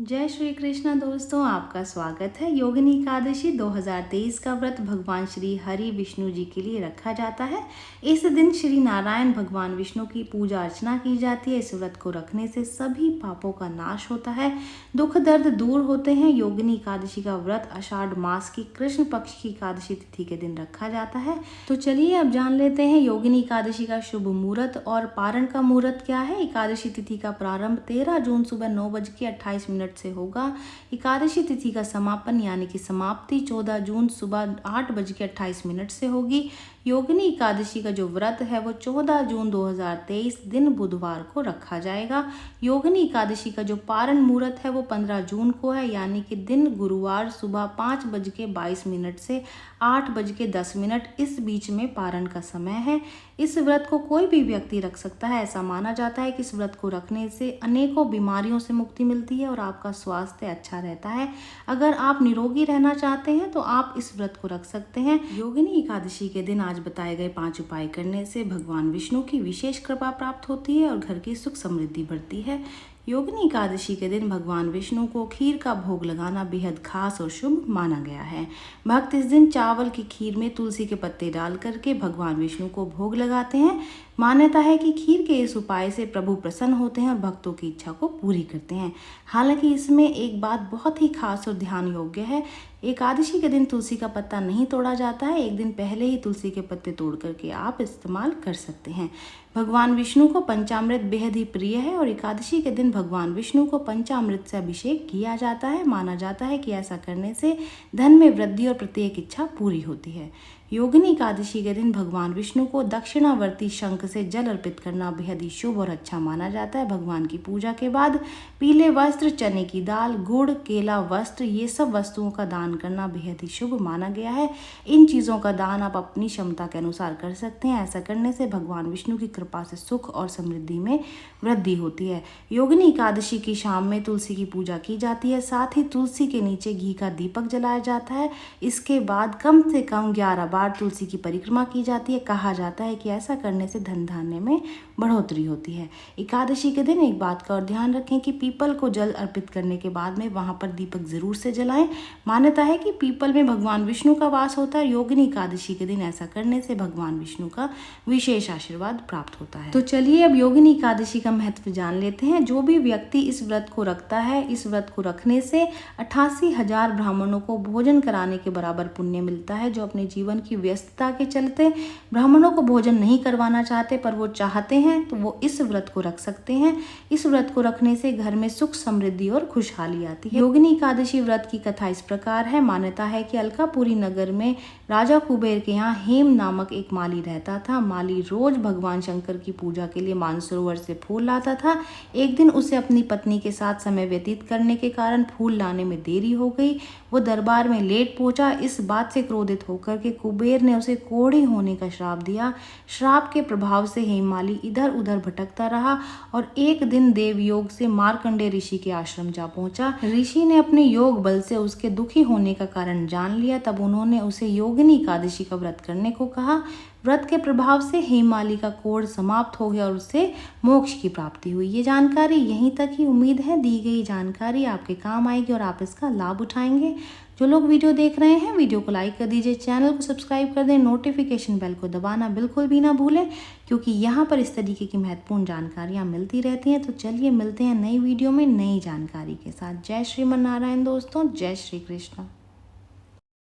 जय श्री कृष्ण दोस्तों, आपका स्वागत है। योगिनी एकादशी 2023 का व्रत भगवान श्री हरि विष्णु जी के लिए रखा जाता है। इस दिन श्री नारायण भगवान विष्णु की पूजा अर्चना की जाती है। इस व्रत को रखने से सभी पापों का नाश होता है, दुख दर्द दूर होते हैं। योगिनी एकादशी का व्रत आषाढ़ मास की कृष्ण पक्ष की एकादशी तिथि के दिन रखा जाता है। तो चलिए अब जान लेते हैं योगिनी एकादशी का शुभ मुहूर्त और पारण का मुहूर्त क्या है। एकादशी तिथि का प्रारंभ 13 जून सुबह 9:28 से होगा। एकादशी तिथि का समापन यानी कि समाप्ति 14 जून सुबह 8:28 से होगी। योगिनी एकादशी का जो व्रत है वो 14 जून 2023 दिन बुधवार को रखा जाएगा। योगिनी एकादशी का जो पारण मुहूर्त है वो 15 जून को है, यानी कि दिन गुरुवार सुबह 5:22 से 8:10 इस बीच में पारण का समय है। इस व्रत को कोई भी व्यक्ति रख सकता है। ऐसा माना जाता है कि इस व्रत को रखने से अनेकों बीमारियों से मुक्ति मिलती है और आपका स्वास्थ्य अच्छा रहता है। अगर आप निरोगी रहना चाहते हैं तो आप इस व्रत को रख सकते हैं। योगिनी एकादशी के दिन आज बताए गए 5 उपाय करने से भगवान विष्णु की विशेष कृपा प्राप्त होती है और घर की सुख समृद्धि बढ़ती है। योगिनी एकादशी के दिन भगवान विष्णु को खीर का भोग लगाना बेहद खास और शुभ माना गया है। भक्त इस दिन चावल की खीर में तुलसी के पत्ते डाल करके भगवान विष्णु को भोग लगाते हैं। मान्यता है कि खीर के इस उपाय से प्रभु प्रसन्न होते हैं और भक्तों की इच्छा को पूरी करते हैं। हालांकि इसमें एक बात बहुत ही खास और ध्यान योग्य है। एकादशी के दिन तुलसी का पत्ता नहीं तोड़ा जाता है। एक दिन पहले ही तुलसी के पत्ते तोड़ करके आप इस्तेमाल कर सकते हैं। भगवान विष्णु को पंचामृत बेहद ही प्रिय है और एकादशी के दिन भगवान विष्णु को पंचामृत से अभिषेक किया जाता है। माना जाता है कि ऐसा करने से धन में वृद्धि और प्रत्येक इच्छा पूरी होती है। योगिनी एकादशी के दिन भगवान विष्णु को दक्षिणावर्ती शंख से जल अर्पित करना बेहद ही शुभ और अच्छा माना जाता है। भगवान की पूजा के बाद पीले वस्त्र, चने की दाल, गुड़, केला, वस्त्र, ये सब वस्तुओं का दान करना बेहद ही शुभ माना गया है। इन चीज़ों का दान आप अपनी क्षमता के अनुसार कर सकते हैं। ऐसा करने से भगवान विष्णु की कृपा से सुख और समृद्धि में वृद्धि होती है। योगिनी एकादशी की शाम में तुलसी की पूजा की जाती है। साथ ही तुलसी के नीचे घी का दीपक जलाया जाता है। इसके बाद कम से कम 11 बार तुलसी की परिक्रमा की जाती है। कहा जाता है कि ऐसा करने से धन धान्य में बढ़ोतरी होती है। एकादशी के दिन एक बात का और ध्यान रखें कि पीपल को जल अर्पित करने के बाद में वहां पर दीपक जरूर से जलाएं। मान्यता है कि पीपल में भगवान विष्णु का वास होता है। योगिनी एकादशी के दिन ऐसा करने से भगवान विष्णु का विशेष आशीर्वाद प्राप्त होता है। तो चलिए अब योगिनी एकादशी का महत्व जान लेते हैं। जो भी व्यक्ति इस व्रत को रखता है, इस व्रत को रखने से 88,000 ब्राह्मणों को भोजन कराने के बराबर पुण्य मिलता है। जो अपने जीवन की व्यस्तता के चलते ब्राह्मणों को भोजन नहीं करवाना चाहते पर वो चाहते हैं तो वो इस व्रत को रख सकते हैं। इस व्रत को रखने से घर में सुख समृद्धि और खुशहाली आती है। योगिनी एकादशी व्रत की कथा इस प्रकार है। मान्यता है कि अलकापुरी नगर में राजा कुबेर के यहाँ हेम नामक एक माली रहता था। माली रोज भगवान शंकर की पूजा के लिए मानसरोवर से फूल लाता था। एक दिन उसे अपनी पत्नी के साथ समय व्यतीत करने के कारण फूल लाने में देरी हो गई। वो दरबार में लेट पहुंचा। इस बात से क्रोधित होकर के कुबेर ने उसे कोढ़ी होने का श्राप दिया। श्राप के प्रभाव से हेममाली इधर उधर भटकता रहा और एक दिन देवयोग से मार्कंडेय ऋषि के आश्रम जा पहुंचा। ऋषि ने अपने योग बल से उसके दुखी होने का कारण जान लिया। तब उन्होंने उसे योगिनी एकादशी का व्रत करने को कहा। व्रत के प्रभाव से हेममाली का कोढ़ समाप्त हो गया और उससे मोक्ष की प्राप्ति हुई। ये जानकारी यहीं तक ही। उम्मीद है दी गई जानकारी आपके काम आएगी और आप इसका लाभ उठाएंगे। जो लोग वीडियो देख रहे हैं वीडियो को लाइक कर दीजिए, चैनल को सब्सक्राइब कर दें, नोटिफिकेशन बेल को दबाना बिल्कुल भी ना भूलें, क्योंकि यहाँ पर इस तरीके की महत्वपूर्ण जानकारियाँ मिलती रहती हैं। तो चलिए मिलते हैं नई वीडियो में नई जानकारी के साथ। जय श्रीमन नारायण दोस्तों, जय श्री कृष्ण।